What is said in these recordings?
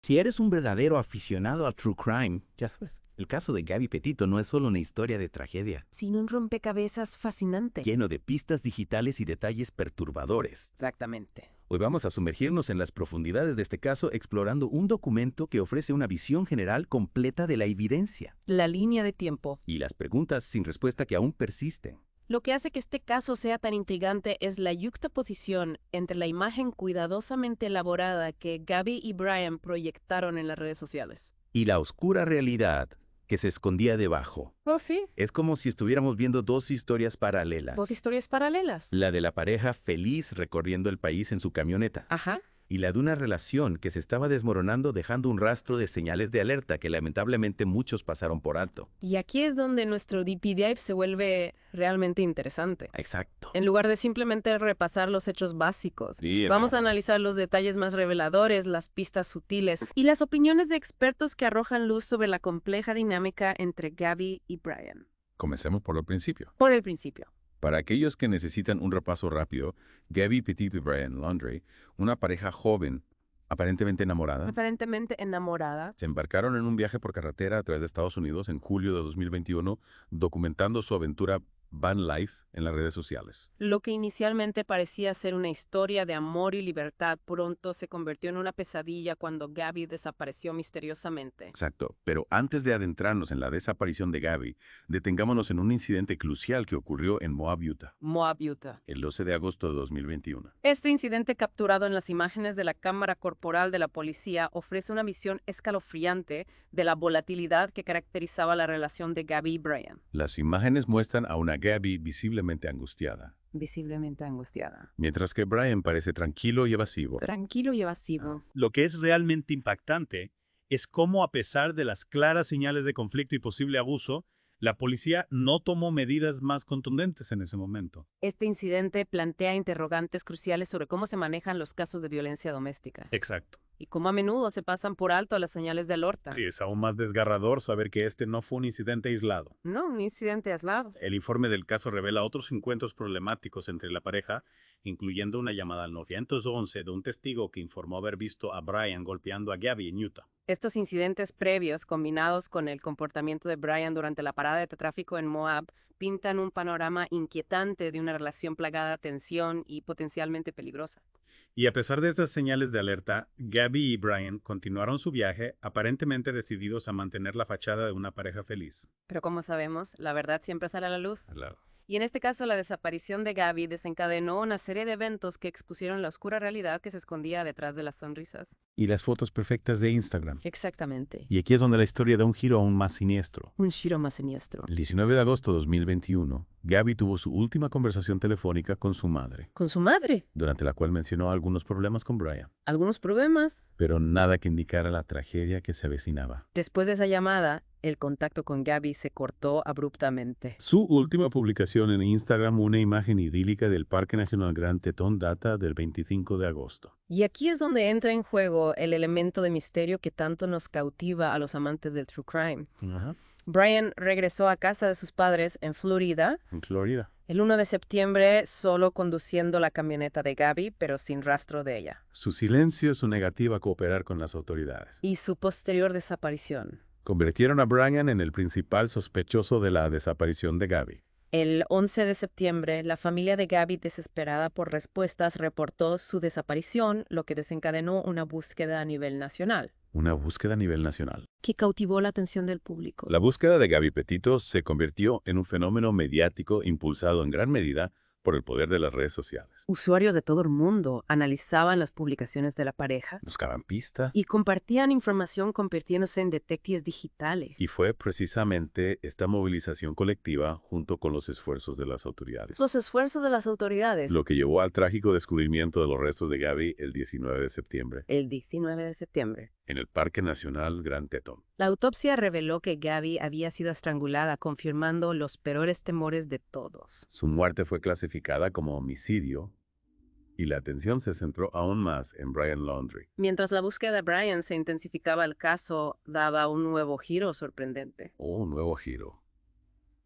Si eres un verdadero aficionado al true crime, ya sabes, el caso de Gabby Petito no es solo una historia de tragedia, Sino un rompecabezas fascinante. lleno de pistas digitales y detalles perturbadores. Exactamente. Hoy vamos a sumergirnos en las profundidades de este caso explorando un documento que ofrece una visión general completa de la evidencia La línea de tiempo. y las preguntas sin respuesta que aún persisten. Lo que hace que este caso sea tan intrigante es la yuxtaposición entre la imagen cuidadosamente elaborada que Gabby y Brian proyectaron en las redes sociales. Y la oscura realidad que se escondía debajo. ¿Oh, sí? Es como si estuviéramos viendo dos historias paralelas. Dos historias paralelas. La de la pareja feliz recorriendo el país en su camioneta. Ajá. Y la de una relación que se estaba desmoronando dejando un rastro de señales de alerta que lamentablemente muchos pasaron por alto. Y aquí es donde nuestro Deep Dive se vuelve realmente interesante. Exacto. En lugar de simplemente repasar los hechos básicos, Sí, vamos a analizar los detalles más reveladores, las pistas sutiles y las opiniones de expertos que arrojan luz sobre la compleja dinámica entre Gabby y Brian. Comencemos por el principio. Por el principio. Para aquellos que necesitan un repaso rápido, Gabby Petito y Brian Laundrie, una pareja joven, aparentemente enamorada, Aparentemente enamorada. se embarcaron en un viaje por carretera a través de Estados Unidos en julio de 2021, documentando su aventura van life en las redes sociales. Lo que inicialmente parecía ser una historia de amor y libertad pronto se convirtió en una pesadilla cuando Gabby desapareció misteriosamente. Exacto. Pero antes de adentrarnos en la desaparición de Gabby, detengámonos en un incidente crucial que ocurrió en Moab, Utah, Moab, Utah. el 12 de agosto de 2021. Este incidente capturado en las imágenes de la cámara corporal de la policía ofrece una visión escalofriante de la volatilidad que caracterizaba la relación de Gabby y Brian. Las imágenes muestran a una Gabby visiblemente angustiada, Visiblemente angustiada. mientras que Brian parece tranquilo y evasivo. Tranquilo y evasivo. Lo que es realmente impactante es cómo, a pesar de las claras señales de conflicto y posible abuso, la policía no tomó medidas más contundentes en ese momento. Este incidente plantea interrogantes cruciales sobre cómo se manejan los casos de violencia doméstica Exacto. y cómo a menudo se pasan por alto las señales de alerta. Y es aún más desgarrador saber que este no fue un incidente aislado. No, un incidente aislado. El informe del caso revela otros encuentros problemáticos entre la pareja, incluyendo una llamada al 911 de un testigo que informó haber visto a Brian golpeando a Gabby en Utah. Estos incidentes previos, combinados con el comportamiento de Brian durante la parada de tráfico en Moab, pintan un panorama inquietante de una relación plagada de tensión y potencialmente peligrosa. Y a pesar de estas señales de alerta, Gabby y Brian continuaron su viaje, aparentemente decididos a mantener la fachada de una pareja feliz. Pero como sabemos, la verdad siempre sale a la luz. Claro. Y en este caso, la desaparición de Gabby desencadenó una serie de eventos que expusieron la oscura realidad que se escondía detrás de las sonrisas. Y las fotos perfectas de Instagram. Exactamente. Y aquí es donde la historia da un giro aún más siniestro. Un giro más siniestro. El 19 de agosto de 2021, Gabby tuvo su última conversación telefónica con su madre, ¿Con su madre? durante la cual mencionó algunos problemas con Brian, ¿Algunos problemas? pero nada que indicara la tragedia que se avecinaba. Después de esa llamada, el contacto con Gabby se cortó abruptamente. Su última publicación en Instagram, una imagen idílica del Parque Nacional Gran Tetón, data del 25 de agosto. Y aquí es donde entra en juego el elemento de misterio que tanto nos cautiva a los amantes del true crime. Brian regresó a casa de sus padres en Florida En Florida. el 1 de septiembre solo conduciendo la camioneta de Gabby, pero sin rastro de ella. Su silencio, su negativa a cooperar con las autoridades, Y su posterior desaparición. convirtieron a Brian en el principal sospechoso de la desaparición de Gabby. El 11 de septiembre, la familia de Gabby, desesperada por respuestas, reportó su desaparición, lo que desencadenó una búsqueda a nivel nacional, Una búsqueda a nivel nacional. que cautivó la atención del público. La búsqueda de Gabby Petito se convirtió en un fenómeno mediático impulsado en gran medida por el poder de las redes sociales. Usuarios de todo el mundo analizaban las publicaciones de la pareja Buscaban pistas y compartían información convirtiéndose en detectives digitales. y fue precisamente esta movilización colectiva junto con los esfuerzos de las autoridades Los esfuerzos de las autoridades. lo que llevó al trágico descubrimiento de los restos de Gabby el 19 de septiembre El 19 de septiembre. en el Parque Nacional Gran Tetón. La autopsia reveló que Gabby había sido estrangulada, confirmando los peores temores de todos. Su muerte fue clasificada como homicidio y la atención se centró aún más en Brian Laundrie. Mientras la búsqueda de Brian se intensificaba, el caso daba un nuevo giro sorprendente. Un nuevo giro.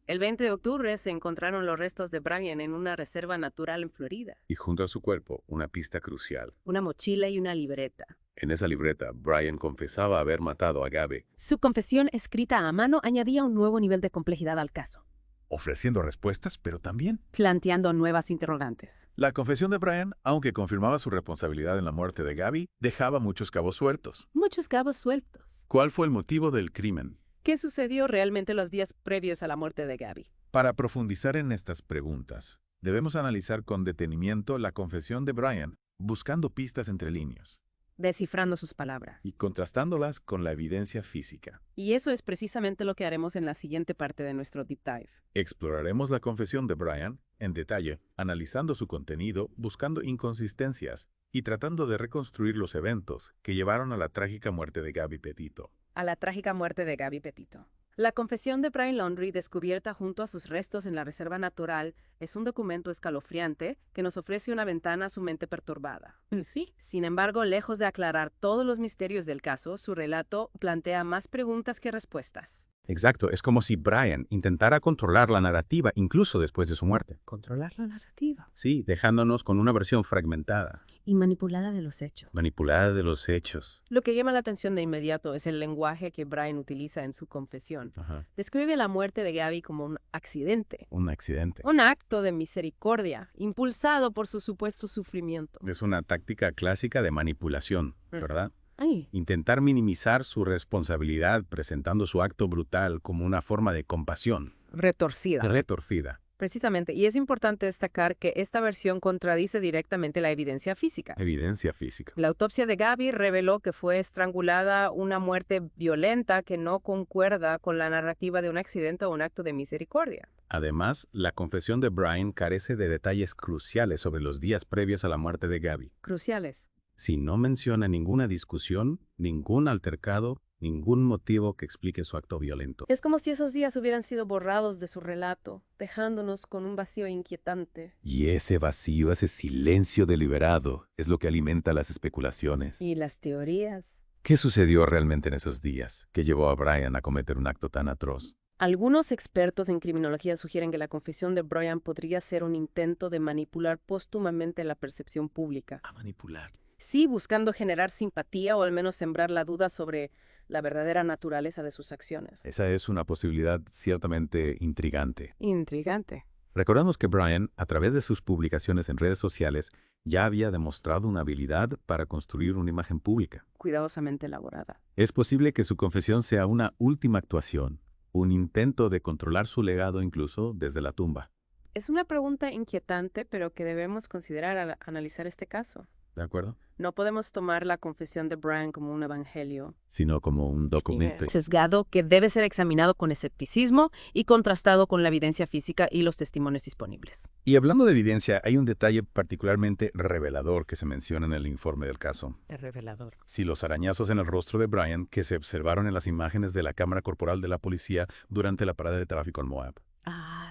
El 20 de octubre se encontraron los restos de Brian en una reserva natural en Florida. Y junto a su cuerpo, una pista crucial. Una mochila y una libreta. En esa libreta, Brian confesaba haber matado a Gabby, Su confesión escrita a mano añadía un nuevo nivel de complejidad al caso, ofreciendo respuestas, pero también planteando nuevas interrogantes. la confesión de Brian, aunque confirmaba su responsabilidad en la muerte de Gabby, dejaba muchos cabos sueltos. Muchos cabos sueltos. ¿Cuál fue el motivo del crimen? ¿Qué sucedió realmente los días previos a la muerte de Gabby? Para profundizar en estas preguntas, debemos analizar con detenimiento la confesión de Brian, buscando pistas entre líneas Descifrando sus palabras. y contrastándolas con la evidencia física. Y eso es precisamente lo que haremos en la siguiente parte de nuestro Deep Dive. Exploraremos la confesión de Brian en detalle, analizando su contenido, buscando inconsistencias y tratando de reconstruir los eventos que llevaron a la trágica muerte de Gabby Petito. A la trágica muerte de Gabby Petito. La confesión de Brian Laundrie, descubierta junto a sus restos en la Reserva Natural, es un documento escalofriante que nos ofrece una ventana a su mente perturbada. Sí. Sin embargo, lejos de aclarar todos los misterios del caso, su relato plantea más preguntas que respuestas. Exacto, es como si Brian intentara controlar la narrativa incluso después de su muerte. Controlar la narrativa. Sí, dejándonos con una versión fragmentada, Y manipulada de los hechos. manipulada de los hechos. Lo que llama la atención de inmediato es el lenguaje que Brian utiliza en su confesión. Describe la muerte de Gabby como un accidente. Un accidente. Un acto de misericordia, impulsado por su supuesto sufrimiento. Es una táctica clásica de manipulación, ¿verdad? Ay, Intentar minimizar su responsabilidad presentando su acto brutal como una forma de compasión retorcida. retorcida. Precisamente, y es importante destacar que esta versión contradice directamente la evidencia física. Evidencia física. La autopsia de Gabby reveló que fue estrangulada, una muerte violenta que no concuerda con la narrativa de un accidente o un acto de misericordia. Además, la confesión de Brian carece de detalles cruciales sobre los días previos a la muerte de Gabby. Cruciales. Si no menciona ninguna discusión, ningún altercado, ningún motivo que explique su acto violento. Es como si esos días hubieran sido borrados de su relato, dejándonos con un vacío inquietante. Y ese vacío, ese silencio deliberado, es lo que alimenta las especulaciones. Y las teorías. ¿Qué sucedió realmente en esos días que llevó a Brian a cometer un acto tan atroz? Algunos expertos en criminología sugieren que la confesión de Brian podría ser un intento de manipular póstumamente la percepción pública. A manipular. Sí, buscando generar simpatía o al menos sembrar la duda sobre la verdadera naturaleza de sus acciones. Esa es una posibilidad ciertamente intrigante. Intrigante. Recordamos que Brian, a través de sus publicaciones en redes sociales, ya había demostrado una habilidad para construir una imagen pública. Cuidadosamente elaborada. Es posible que su confesión sea una última actuación, un intento de controlar su legado incluso desde la tumba. Es una pregunta inquietante, pero que debemos considerar al analizar este caso. ¿De acuerdo? No podemos tomar la confesión de Brian como un evangelio Sino como un documento. sesgado que debe ser examinado con escepticismo y contrastado con la evidencia física y los testimonios disponibles. Y hablando de evidencia, hay un detalle particularmente revelador que se menciona en el informe del caso. Es revelador. Si los arañazos en el rostro de Brian que se observaron en las imágenes de la cámara corporal de la policía durante la parada de tráfico en Moab.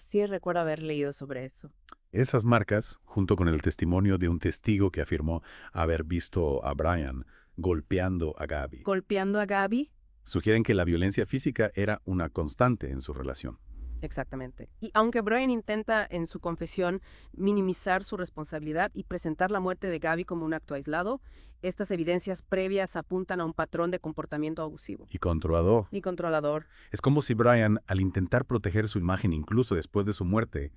Sí recuerdo haber leído sobre eso. Esas marcas, junto con el testimonio de un testigo que afirmó haber visto a Brian golpeando a Gabby, Golpeando a Gabby. sugieren que la violencia física era una constante en su relación. Exactamente. Y aunque Brian intenta en su confesión minimizar su responsabilidad y presentar la muerte de Gabby como un acto aislado, estas evidencias previas apuntan a un patrón de comportamiento abusivo Y controlador. y controlador. Es como si Brian, al intentar proteger su imagen incluso después de su muerte,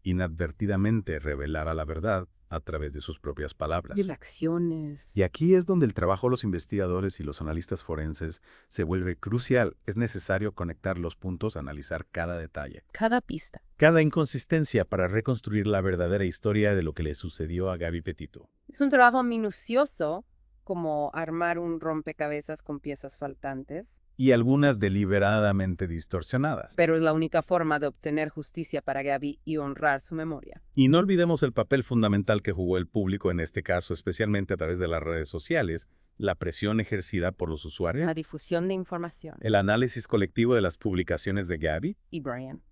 inadvertidamente revelara la verdad a través de sus propias palabras. Distracciones. Y aquí es donde el trabajo de los investigadores y los analistas forenses se vuelve crucial. Es necesario conectar los puntos, analizar cada detalle, Cada pista. cada inconsistencia para reconstruir la verdadera historia de lo que le sucedió a Gabby Petito. Es un trabajo minucioso, como armar un rompecabezas con piezas faltantes, Y algunas deliberadamente distorsionadas. pero es la única forma de obtener justicia para Gabby y honrar su memoria. Y no olvidemos el papel fundamental que jugó el público en este caso, especialmente a través de las redes sociales, la presión ejercida por los usuarios, La difusión de información. el análisis colectivo de las publicaciones de Gabby, Y Brian.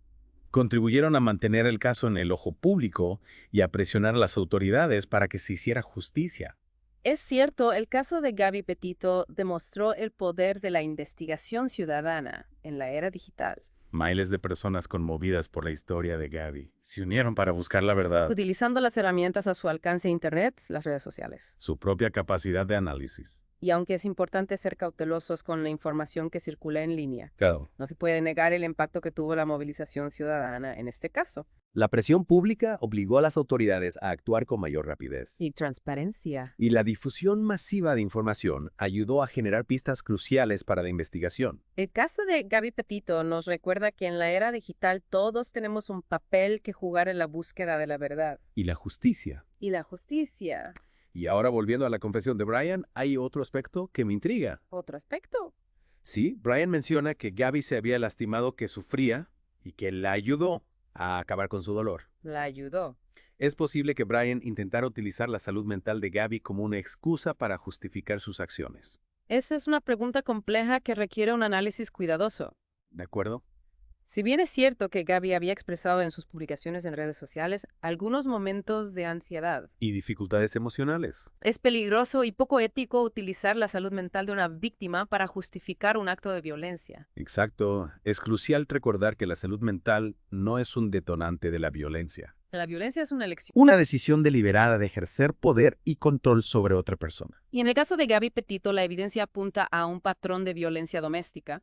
contribuyeron a mantener el caso en el ojo público y a presionar a las autoridades para que se hiciera justicia. Es cierto, el caso de Gabby Petito demostró el poder de la investigación ciudadana en la era digital. Miles de personas conmovidas por la historia de Gabby se unieron para buscar la verdad, Utilizando las herramientas a su alcance Internet, las redes sociales. su propia capacidad de análisis Y aunque es importante ser cautelosos con la información que circula en línea, Claro. no se puede negar el impacto que tuvo la movilización ciudadana en este caso. La presión pública obligó a las autoridades a actuar con mayor rapidez. Y transparencia. Y la difusión masiva de información ayudó a generar pistas cruciales para la investigación. El caso de Gabby Petito nos recuerda que en la era digital todos tenemos un papel que jugar en la búsqueda de la verdad. Y la justicia. Y la justicia. Y ahora volviendo a la confesión de Brian, hay otro aspecto que me intriga. Otro aspecto. Sí, Brian menciona que Gabby se había lastimado, que sufría y que la ayudó a acabar con su dolor. La ayudó. Es posible que Brian intentara utilizar la salud mental de Gabby como una excusa para justificar sus acciones. Esa es una pregunta compleja que requiere un análisis cuidadoso. ¿De acuerdo? Si bien es cierto que Gabby había expresado en sus publicaciones en redes sociales algunos momentos de ansiedad, Y dificultades emocionales. es peligroso y poco ético utilizar la salud mental de una víctima para justificar un acto de violencia. Exacto. Es crucial recordar que la salud mental no es un detonante de la violencia. La violencia es una elección. Una decisión deliberada de ejercer poder y control sobre otra persona. Y en el caso de Gabby Petito, la evidencia apunta a un patrón de violencia doméstica,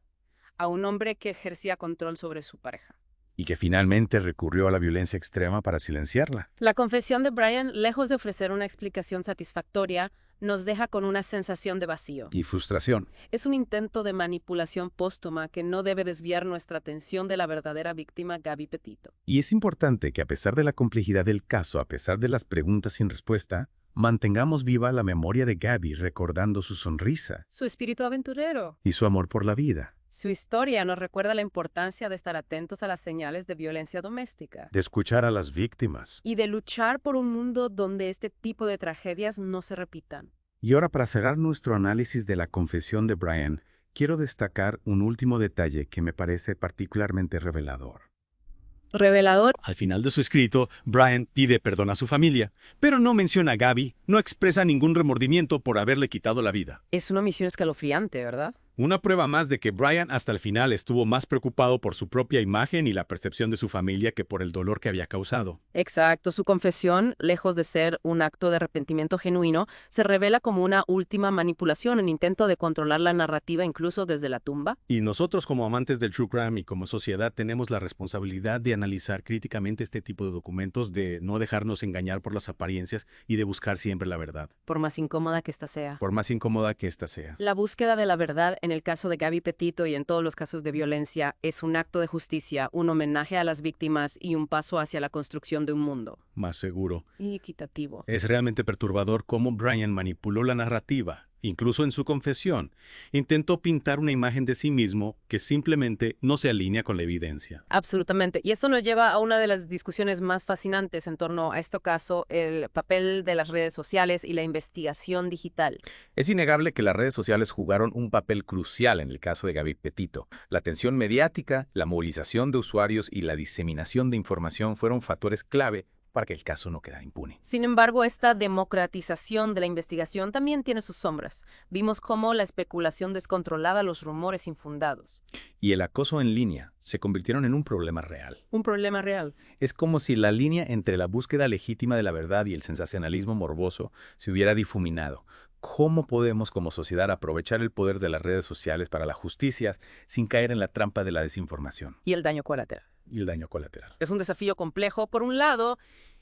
a un hombre que ejercía control sobre su pareja. Y que finalmente recurrió a la violencia extrema para silenciarla. La confesión de Brian, lejos de ofrecer una explicación satisfactoria, nos deja con una sensación de vacío. Y frustración. Es un intento de manipulación póstuma que no debe desviar nuestra atención de la verdadera víctima, Gabby Petito. Y es importante que a pesar de la complejidad del caso, a pesar de las preguntas sin respuesta, mantengamos viva la memoria de Gabby recordando su sonrisa Su espíritu aventurero. y su amor por la vida, Su historia nos recuerda la importancia de estar atentos a las señales de violencia doméstica de escuchar a las víctimas. y de luchar por un mundo donde este tipo de tragedias no se repitan. Y ahora, para cerrar nuestro análisis de la confesión de Brian, quiero destacar un último detalle que me parece particularmente revelador. Revelador. Al final de su escrito, Brian pide perdón a su familia, pero no menciona a Gabby, no expresa ningún remordimiento por haberle quitado la vida. Es una misión escalofriante, ¿verdad? Una prueba más de que Brian hasta el final estuvo más preocupado por su propia imagen y la percepción de su familia que por el dolor que había causado. Exacto, su confesión, lejos de ser un acto de arrepentimiento genuino, se revela como una última manipulación, un intento de controlar la narrativa incluso desde la tumba. Y nosotros como amantes del true crime y como sociedad tenemos la responsabilidad de analizar críticamente este tipo de documentos, de no dejarnos engañar por las apariencias y de buscar siempre la verdad, Por más incómoda que ésta sea. por más incómoda que ésta sea. La búsqueda de la verdad en el caso de Gabby Petito y en todos los casos de violencia es un acto de justicia, un homenaje a las víctimas y un paso hacia la construcción de un mundo Más seguro. y equitativo. Es realmente perturbador cómo Brian manipuló la narrativa. Incluso en su confesión, intentó pintar una imagen de sí mismo que simplemente no se alinea con la evidencia. Absolutamente. Y esto nos lleva a una de las discusiones más fascinantes en torno a este caso, el papel de las redes sociales y la investigación digital. Es innegable que las redes sociales jugaron un papel crucial en el caso de Gabby Petito. La atención mediática, la movilización de usuarios y la diseminación de información fueron factores clave para que el caso no quedara impune. Sin embargo, esta democratización de la investigación también tiene sus sombras. Vimos cómo la especulación descontrolada, los rumores infundados. Y el acoso en línea se convirtieron en un problema real. Un problema real. Es como si la línea entre la búsqueda legítima de la verdad y el sensacionalismo morboso se hubiera difuminado. ¿Cómo podemos como sociedad aprovechar el poder de las redes sociales para la justicia sin caer en la trampa de la desinformación Y el daño colateral. y el daño colateral? Es un desafío complejo. Por un lado,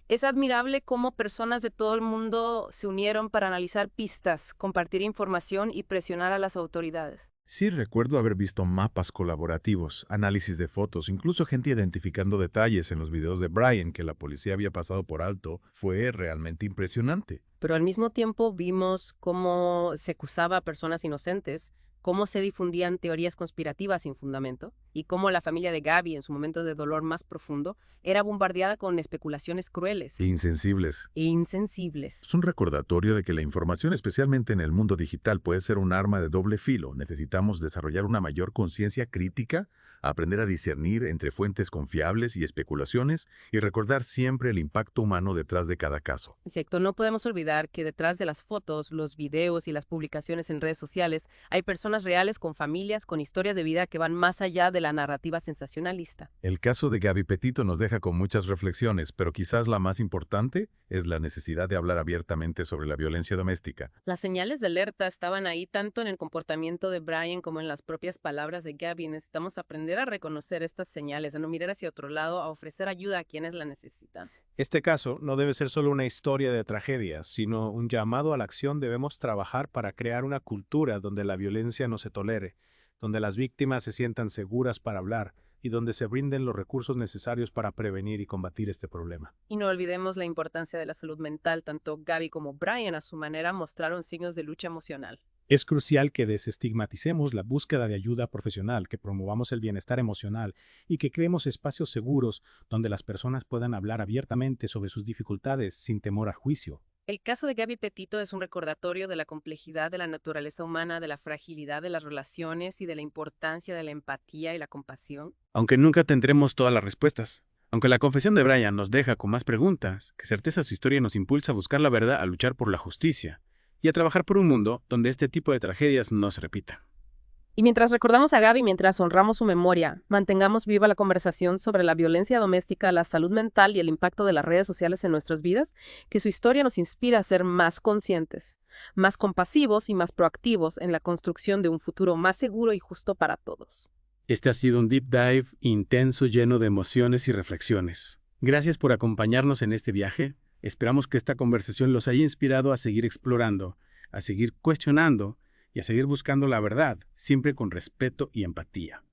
es admirable cómo personas de todo el mundo se unieron para analizar pistas, compartir información y presionar a las autoridades. Sí, recuerdo haber visto mapas colaborativos, análisis de fotos, incluso gente identificando detalles en los videos de Brian que la policía había pasado por alto. Fue realmente impresionante. Pero al mismo tiempo vimos cómo se acusaba a personas inocentes, cómo se difundían teorías conspirativas sin fundamento y cómo la familia de Gabby, en su momento de dolor más profundo, era bombardeada con especulaciones crueles Insensibles. e insensibles. Es un recordatorio de que la información, especialmente en el mundo digital, puede ser un arma de doble filo. Necesitamos desarrollar una mayor conciencia crítica a aprender a discernir entre fuentes confiables y especulaciones y recordar siempre el impacto humano detrás de cada caso. Exacto, no podemos olvidar que detrás de las fotos, los videos y las publicaciones en redes sociales hay personas reales con familias, con historias de vida que van más allá de la narrativa sensacionalista. El caso de Gabby Petito nos deja con muchas reflexiones, pero quizás la más importante es la necesidad de hablar abiertamente sobre la violencia doméstica. Las señales de alerta estaban ahí tanto en el comportamiento de Brian como en las propias palabras de Gabby. Necesitamos aprender a reconocer estas señales, a no mirar hacia otro lado, a ofrecer ayuda a quienes la necesitan. Este caso no debe ser solo una historia de tragedia, sino un llamado a la acción. Debemos trabajar para crear una cultura donde la violencia no se tolere, donde las víctimas se sientan seguras para hablar y donde se brinden los recursos necesarios para prevenir y combatir este problema. Y no olvidemos la importancia de la salud mental. Tanto Gabby como Brian, a su manera, mostraron signos de lucha emocional. Es crucial que desestigmaticemos la búsqueda de ayuda profesional, que promovamos el bienestar emocional y que creemos espacios seguros donde las personas puedan hablar abiertamente sobre sus dificultades sin temor a juicio. El caso de Gabby Petito es un recordatorio de la complejidad de la naturaleza humana, de la fragilidad de las relaciones y de la importancia de la empatía y la compasión. Aunque nunca tendremos todas las respuestas. Aunque la confesión de Brian nos deja con más preguntas, que certeza su historia nos impulsa a buscar la verdad, a luchar por la justicia y a trabajar por un mundo donde este tipo de tragedias no se repitan. Y mientras recordamos a Gabby, mientras honramos su memoria, mantengamos viva la conversación sobre la violencia doméstica, la salud mental y el impacto de las redes sociales en nuestras vidas, que su historia nos inspira a ser más conscientes, más compasivos y más proactivos en la construcción de un futuro más seguro y justo para todos. Este ha sido un deep dive intenso, lleno de emociones y reflexiones. Gracias por acompañarnos en este viaje. Esperamos que esta conversación los haya inspirado a seguir explorando, a seguir cuestionando y a seguir buscando la verdad, siempre con respeto y empatía.